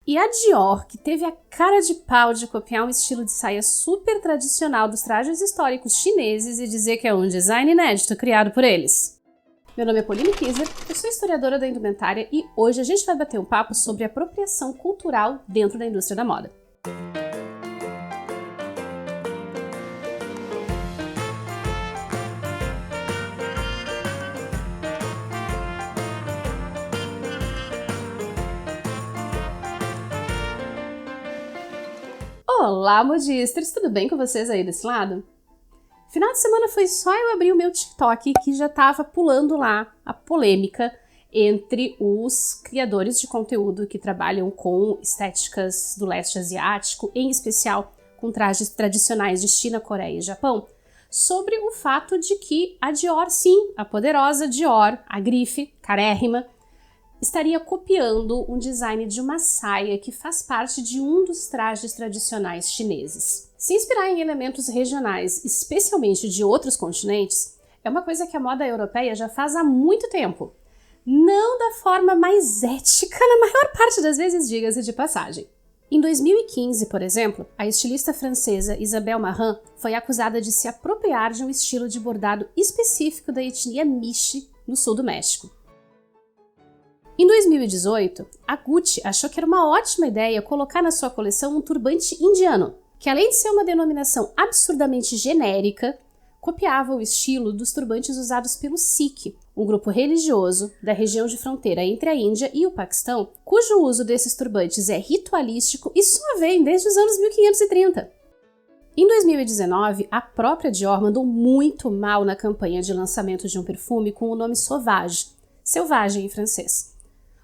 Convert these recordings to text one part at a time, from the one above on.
E a Dior, que teve a cara de pau de copiar um estilo de saia super tradicional dos trajes históricos chineses e dizer que é um design inédito criado por eles. Meu nome é Pauline Kiesler, eu sou historiadora da indumentária e hoje a gente vai bater um papo sobre apropriação cultural dentro da indústria da moda. Olá, modistas! Tudo bem com vocês aí desse lado? Final de semana foi só eu abrir o meu TikTok que já tava pulando lá a polêmica entre os criadores de conteúdo que trabalham com estéticas do leste asiático, em especial com trajes tradicionais de China, Coreia e Japão, sobre o fato de que a Dior, sim, a poderosa Dior, a grife, carérrima, estaria copiando um design de uma saia que faz parte de um dos trajes tradicionais chineses. Se inspirar em elementos regionais, especialmente de outros continentes, é uma coisa que a moda europeia já faz há muito tempo. Não da forma mais ética, na maior parte das vezes, diga-se de passagem. Em 2015, por exemplo, a estilista francesa Isabelle Marant foi acusada de se apropriar de um estilo de bordado específico da etnia Mixe, no sul do México. Em 2018, a Gucci achou que era uma ótima ideia colocar na sua coleção um turbante indiano, que além de ser uma denominação absurdamente genérica, copiava o estilo dos turbantes usados pelo Sikh, um grupo religioso da região de fronteira entre a Índia e o Paquistão, cujo uso desses turbantes é ritualístico e só vem desde os anos 1530. Em 2019, a própria Dior mandou muito mal na campanha de lançamento de um perfume com o nome Sauvage, selvagem em francês,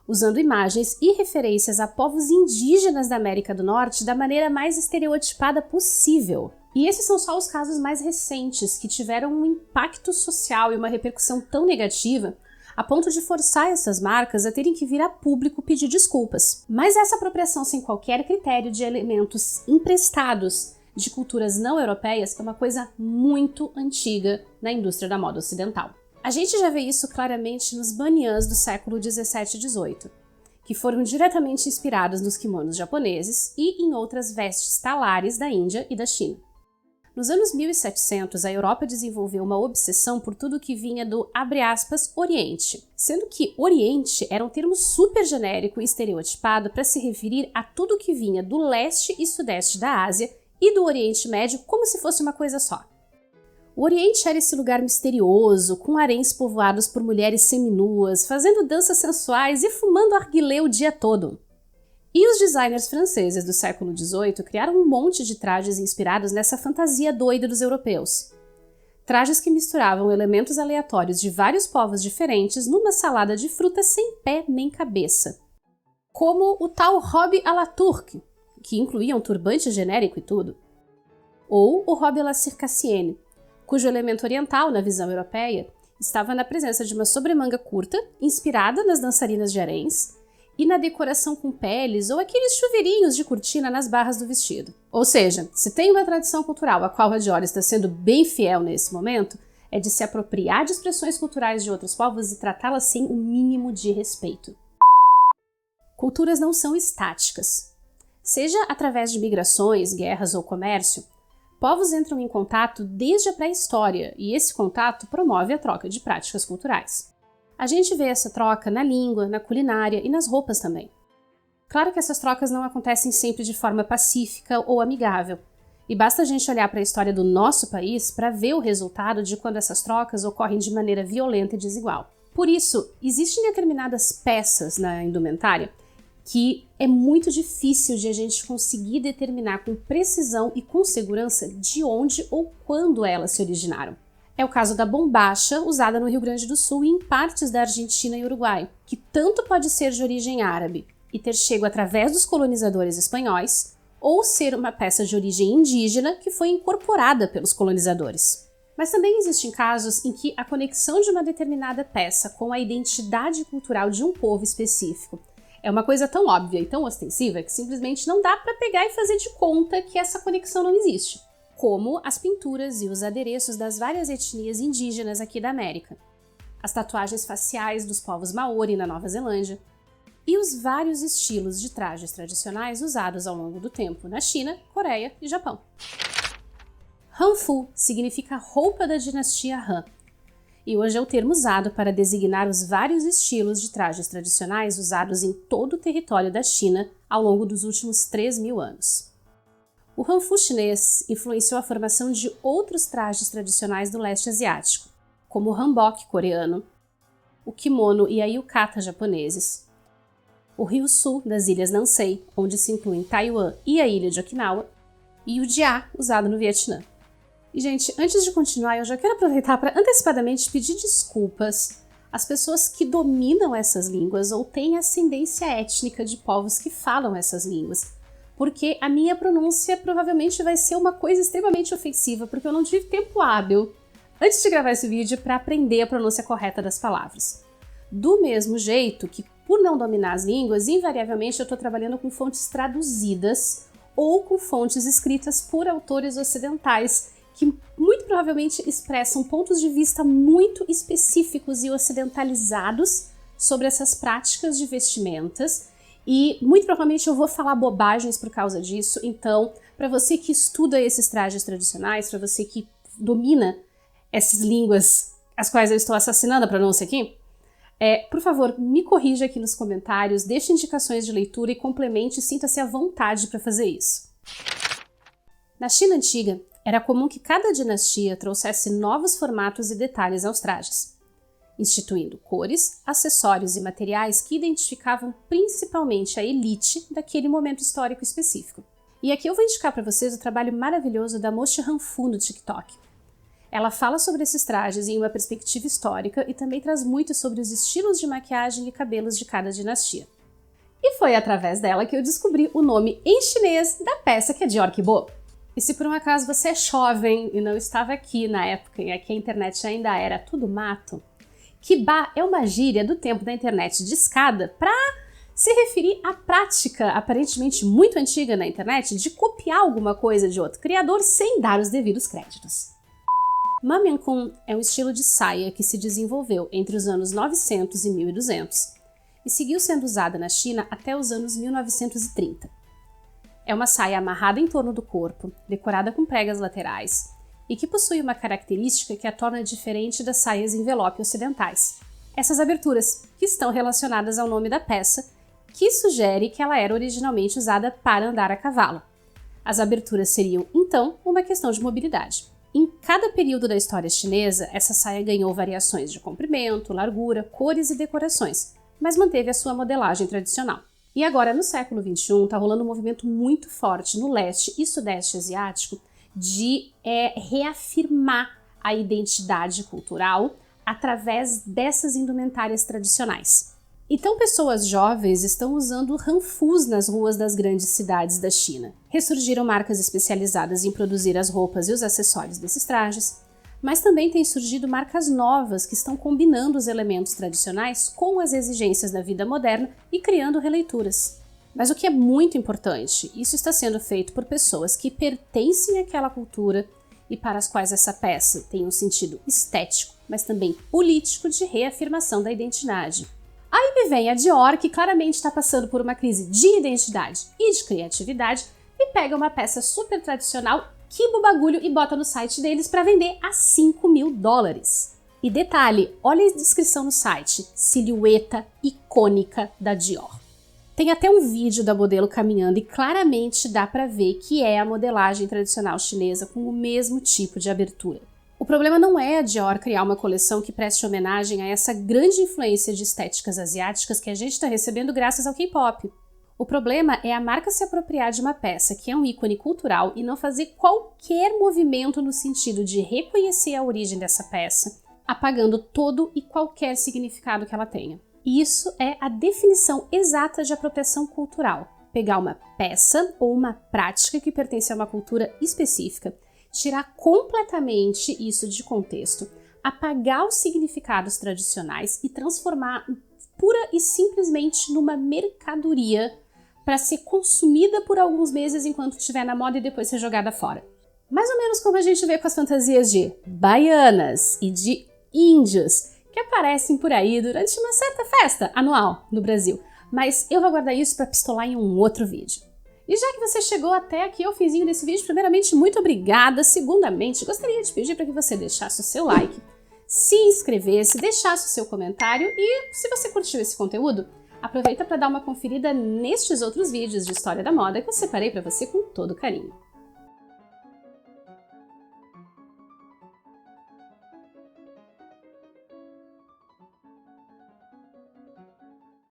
usando imagens e referências a povos indígenas da América do Norte da maneira mais estereotipada possível. E esses são só os casos mais recentes que tiveram um impacto social e uma repercussão tão negativa a ponto de forçar essas marcas a terem que vir a público pedir desculpas. Mas essa apropriação sem qualquer critério de elementos emprestados de culturas não europeias é uma coisa muito antiga na indústria da moda ocidental. A gente já vê isso claramente nos banhãs do século 17 e 18, que foram diretamente inspirados nos kimonos japoneses e em outras vestes talares da Índia e da China. Nos anos 1700, a Europa desenvolveu uma obsessão por tudo que vinha do, abre aspas, Oriente, sendo que Oriente era um termo super genérico e estereotipado para se referir a tudo que vinha do leste e sudeste da Ásia e do Oriente Médio como se fosse uma coisa só. O Oriente era esse lugar misterioso, com haréns povoados por mulheres seminuas, fazendo danças sensuais e fumando arguilé o dia todo. E os designers franceses do século XVIII criaram um monte de trajes inspirados nessa fantasia doida dos europeus. Trajes que misturavam elementos aleatórios de vários povos diferentes numa salada de frutas sem pé nem cabeça. Como o tal robe à la turque, que incluía um turbante genérico e tudo. Ou o robe à la circassienne, cujo elemento oriental, na visão europeia, estava na presença de uma sobremanga curta, inspirada nas dançarinas de haréns, e na decoração com peles ou aqueles chuveirinhos de cortina nas barras do vestido. Ou seja, se tem uma tradição cultural a qual a Dior está sendo bem fiel nesse momento, é de se apropriar de expressões culturais de outros povos e tratá-las sem o mínimo de respeito. Culturas não são estáticas. Seja através de migrações, guerras ou comércio, povos entram em contato desde a pré-história e esse contato promove a troca de práticas culturais. A gente vê essa troca na língua, na culinária e nas roupas também. Claro que essas trocas não acontecem sempre de forma pacífica ou amigável, e basta a gente olhar para a história do nosso país para ver o resultado de quando essas trocas ocorrem de maneira violenta e desigual. Por isso, existem determinadas peças na indumentária que é muito difícil de a gente conseguir determinar com precisão e com segurança de onde ou quando elas se originaram. É o caso da bombacha, usada no Rio Grande do Sul e em partes da Argentina e Uruguai, que tanto pode ser de origem árabe e ter chego através dos colonizadores espanhóis, ou ser uma peça de origem indígena que foi incorporada pelos colonizadores. Mas também existem casos em que a conexão de uma determinada peça com a identidade cultural de um povo específico é uma coisa tão óbvia e tão ostensiva que simplesmente não dá para pegar e fazer de conta que essa conexão não existe. Como as pinturas e os adereços das várias etnias indígenas aqui da América, as tatuagens faciais dos povos Maori na Nova Zelândia, e os vários estilos de trajes tradicionais usados ao longo do tempo na China, Coreia e Japão. Hanfu significa roupa da dinastia Han, e hoje é o termo usado para designar os vários estilos de trajes tradicionais usados em todo o território da China ao longo dos últimos 3.000 anos. O Hanfu chinês influenciou a formação de outros trajes tradicionais do leste asiático, como o hanbok coreano, o kimono e a yukata japoneses, o ryusu das ilhas Nansei, onde se incluem Taiwan e a ilha de Okinawa, e o jia, usado no Vietnã. E, gente, antes de continuar, eu já quero aproveitar para antecipadamente pedir desculpas às pessoas que dominam essas línguas ou têm ascendência étnica de povos que falam essas línguas, porque a minha pronúncia provavelmente vai ser uma coisa extremamente ofensiva, porque eu não tive tempo hábil antes de gravar esse vídeo para aprender a pronúncia correta das palavras. Do mesmo jeito que, por não dominar as línguas, invariavelmente eu estou trabalhando com fontes traduzidas ou com fontes escritas por autores ocidentais, que muito provavelmente expressam pontos de vista muito específicos e ocidentalizados sobre essas práticas de vestimentas, e muito provavelmente eu vou falar bobagens por causa disso. Então, para você que estuda esses trajes tradicionais, para você que domina essas línguas as quais eu estou assassinando a pronúncia aqui, por favor, me corrija aqui nos comentários, deixe indicações de leitura e complemente e sinta-se à vontade para fazer isso. Na China antiga, era comum que cada dinastia trouxesse novos formatos e detalhes aos trajes, instituindo cores, acessórios e materiais que identificavam principalmente a elite daquele momento histórico específico. E aqui eu vou indicar para vocês o trabalho maravilhoso da Mochi Hanfu no TikTok. Ela fala sobre esses trajes em uma perspectiva histórica e também traz muito sobre os estilos de maquiagem e cabelos de cada dinastia. E foi através dela que eu descobri o nome em chinês da peça que a Dior quibou. E se por um acaso você é jovem e não estava aqui na época em que a internet ainda era tudo mato, quibá é uma gíria do tempo da internet de escada para se referir à prática aparentemente muito antiga na internet de copiar alguma coisa de outro criador sem dar os devidos créditos. Mamenkun é um estilo de saia que se desenvolveu entre os anos 900 e 1200 e seguiu sendo usada na China até os anos 1930. É uma saia amarrada em torno do corpo, decorada com pregas laterais, e que possui uma característica que a torna diferente das saias envelope ocidentais. Essas aberturas, que estão relacionadas ao nome da peça, que sugere que ela era originalmente usada para andar a cavalo. As aberturas seriam, então, uma questão de mobilidade. Em cada período da história chinesa, essa saia ganhou variações de comprimento, largura, cores e decorações, mas manteve a sua modelagem tradicional. E agora, no século XXI, está rolando um movimento muito forte no leste e sudeste asiático de reafirmar a identidade cultural através dessas indumentárias tradicionais. Então, pessoas jovens estão usando hanfus nas ruas das grandes cidades da China. Ressurgiram marcas especializadas em produzir as roupas e os acessórios desses trajes, mas também têm surgido marcas novas que estão combinando os elementos tradicionais com as exigências da vida moderna e criando releituras. Mas o que é muito importante, isso está sendo feito por pessoas que pertencem àquela cultura e para as quais essa peça tem um sentido estético, mas também político de reafirmação da identidade. Aí me vem a Dior, que claramente está passando por uma crise de identidade e de criatividade, e pega uma peça super tradicional, quiba o bagulho e bota no site deles para vender a $5.000. E detalhe, olha a descrição no site, silhueta icônica da Dior. Tem até um vídeo da modelo caminhando e claramente dá para ver que é a modelagem tradicional chinesa com o mesmo tipo de abertura. O problema não é a Dior criar uma coleção que preste homenagem a essa grande influência de estéticas asiáticas que a gente está recebendo graças ao K-pop. O problema é a marca se apropriar de uma peça que é um ícone cultural e não fazer qualquer movimento no sentido de reconhecer a origem dessa peça, apagando todo e qualquer significado que ela tenha. E isso é a definição exata de apropriação cultural. Pegar uma peça ou uma prática que pertence a uma cultura específica, tirar completamente isso de contexto, apagar os significados tradicionais e transformar pura e simplesmente numa mercadoria para ser consumida por alguns meses enquanto estiver na moda e depois ser jogada fora. Mais ou menos como a gente vê com as fantasias de baianas e de índios que aparecem por aí durante uma certa festa anual no Brasil, mas eu vou guardar isso para pistolar em um outro vídeo. E já que você chegou até aqui ao finzinho desse vídeo, primeiramente, muito obrigada. Segundamente, gostaria de pedir para que você deixasse o seu like, se inscrevesse, deixasse o seu comentário e, se você curtiu esse conteúdo, aproveita para dar uma conferida nestes outros vídeos de história da moda que eu separei para você com todo carinho.